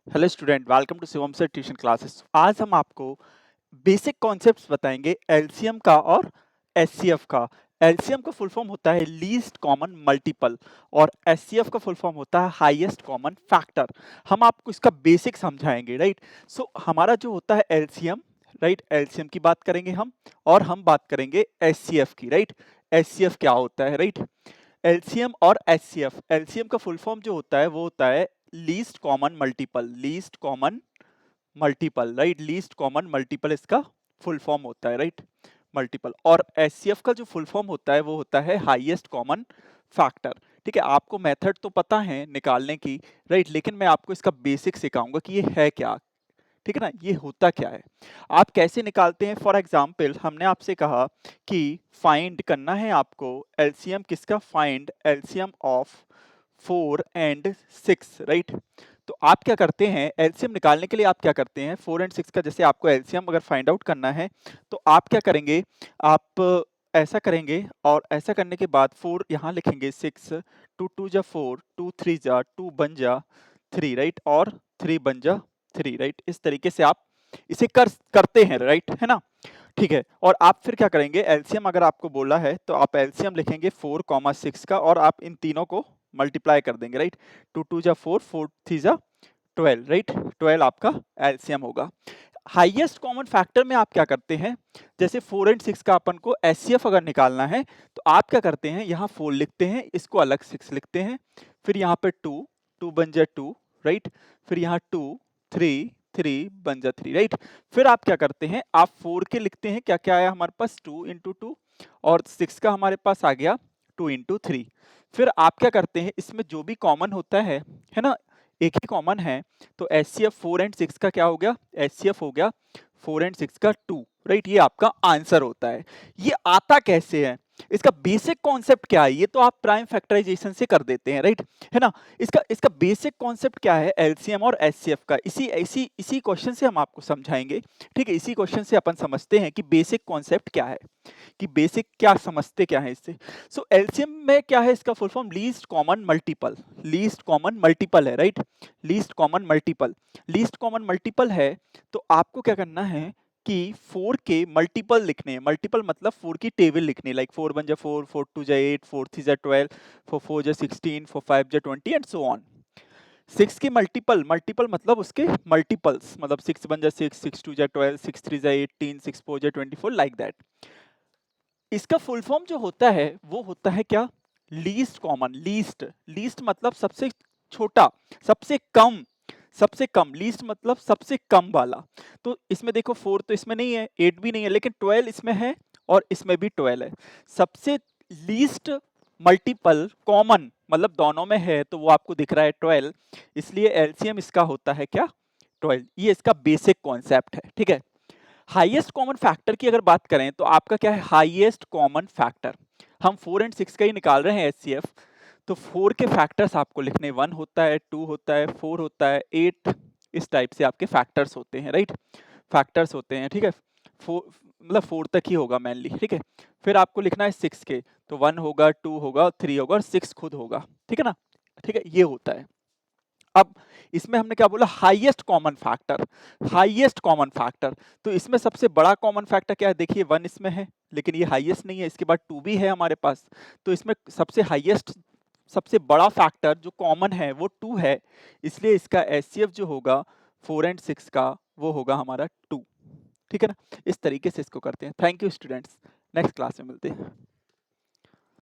Hello student, welcome to Shivam sir tuition classes. आज हम आपको बेसिक कॉन्सेप्ट्स बताएंगे एलसीएम का और एचसीएफ का। एलसीएम का फुल फॉर्म होता है लीस्ट कॉमन मल्टीपल और एचसीएफ का फुल फॉर्म होता है हाईएस्ट कॉमन फैक्टर। हम आपको इसका बेसिक समझाएंगे, राइट। सो हमारा जो होता है एलसीएम, राइट, एलसीएम की बात करेंगे हम, और हम बात करेंगे एचसीएफ की, राइट। एचसीएफ क्या होता है, राइट। एलसीएम और एचसीएफ, एलसीएम का फुल फॉर्म जो होता है वो होता है least common multiple, least common multiple, right. Least common multiple इसका फुल फॉर्म होता है, राइट, मल्टीपल। और एचसीएफ का जो फुल फॉर्म होता है वो होता है हाईएस्ट कॉमन फैक्टर। ठीक है, आपको मेथड तो पता है निकालने की, राइट, लेकिन मैं आपको इसका बेसिक सिखाऊंगा कि ये है क्या। ठीक है ना, ये होता क्या है, आप कैसे निकालते हैं। फॉर एग्जाम्पल हमने आपसे कहा कि फाइंड करना है आपको एलसीएम किसका, find LCM of 4 and 6, right. तो आप क्या करते हैं, एलसीएम निकालने के लिए आप क्या करते हैं, 4 and 6 का जैसे आपको एलसीएम अगर फाइंड आउट करना है तो आप क्या करेंगे, आप ऐसा करेंगे और ऐसा करने के बाद 4 यहाँ लिखेंगे, 6 2 2 जा 4, 2 3 जा 2 बन जा 3, राइट, और 3 बन जा 3, राइट। इस तरीके से आप इसे करते हैं, राइट, है ना। ठीक है, और आप फिर क्या करेंगे, एलसीएम अगर आपको बोला है तो आप एलसीएम लिखेंगे 4, 6 का, और आप इन तीनों को मल्टीप्लाई कर देंगे, राइट। 2 2 जा 4, 4 3 जा 12, राइट, 12 आपका एलसीएम होगा। हाईएस्ट कॉमन फैक्टर में आप क्या करते हैं, जैसे 4 and 6 का अपन को एचसीएफ अगर निकालना है तो आप क्या करते हैं, यहाँ 4 लिखते हैं, इसको अलग 6 लिखते हैं, फिर यहाँ पे 2 2 बन जा 2, राइट, फिर यहाँ 2 3 3 बन जा 3, राइट। फिर आप क्या करते हैं, आप 4 के लिखते हैं, क्या क्या आया हमारे पास, 2 इंटू 2, और 6 का हमारे पास आ गया 2 इंटू 3। फिर आप क्या करते हैं, इसमें जो भी कॉमन होता है ना, एक ही कॉमन है, तो एचसीएफ 4 and 6 का क्या हो गया, एचसीएफ हो गया 4 and 6 का 2, राइट। ये आपका आंसर होता है। ये आता कैसे है, इसका बेसिक कॉन्सेप्ट क्या है, ये तो आप प्राइम फैक्टराइजेशन से कर देते हैं, राइट, है ना। इसका इसका बेसिक कॉन्सेप्ट क्या है एलसीएम और एचसीएफ का, इसी इसी इसी क्वेश्चन से हम आपको समझाएंगे। ठीक है, इसी क्वेश्चन से अपन समझते हैं कि बेसिक कॉन्सेप्ट क्या है, कि बेसिक क्या समझते क्या है इससे। सो एलसीएम में क्या है, इसका full form least common multiple, least common multiple है, right. Least common multiple, least common multiple है, तो आपको क्या करना है कि 4 के मल्टीपल लिखने हैं, मल्टीपल मतलब 4 की टेबल लिखनी, लाइक 4 1 जा 4, 4 2 जा 8, 4 3 जा 12, 4 4 जा 16, 4 5 जा 20 एंड सो ऑन। 6 के मल्टीपल, मल्टीपल मतलब उसके मल्टीपल्स, मतलब 6 1 जा 6, 6 2 जा 12, 6 3 जा 18, 6 4 जा 24, लाइक दैट। इसका फुल फॉर्म जो होता है वो होता है क्या, लीस्ट कॉमन। लीस्ट, लीस्ट मतलब सबसे छोटा, सबसे कम, सबसे कम। लीस्ट मतलब सबसे कम वाला। तो इसमें देखो 4 तो इसमें नहीं है, 8 भी नहीं है, लेकिन 12 इसमें है और इसमें भी 12 है। सबसे लीस्ट मल्टीपल कॉमन मतलब दोनों में है, तो वो आपको दिख रहा है 12, इसलिए एलसीएम इसका होता है क्या, 12। ये इसका बेसिक कॉन्सेप्ट है, ठीक है। हाईएस्ट कॉमन फैक्टर की अगर बात करें तो आपका क्या है, हाईएस्ट कॉमन फैक्टर, हम 4 and 6 का ही निकाल रहे हैं एचसीएफ, तो 4 के फैक्टर्स आपको लिखने, 1 होता है, 2 होता है, 4 होता है, 8, इस टाइप से आपके फैक्टर्स होते हैं, राइट, फैक्टर्स होते हैं, ठीक है। 4 मतलब 4 तक ही होगा मेनली, ठीक है। फिर आपको लिखना है 6 के, तो 1 होगा, 2 होगा, 3 होगा और 6 खुद होगा, ठीक है ना। ठीक है, ये होता है। अब इसमें हमने क्या बोला, highest common factor, highest common factor, तो इसमें सबसे बड़ा कॉमन फैक्टर क्या है, देखिए 1 इसमें है, लेकिन ये हाईएस्ट नहीं है, इसके बाद 2 भी है हमारे पास, तो इसमें सबसे हाईएस्ट, सबसे बड़ा फैक्टर जो कॉमन है वो 2 है, इसलिए इसका एचसीएफ जो होगा 4 and 6 का वो होगा हमारा 2। ठीक है ना, इस तरीके से इसको करते हैं। Thank you students, next class में मिलते हैं।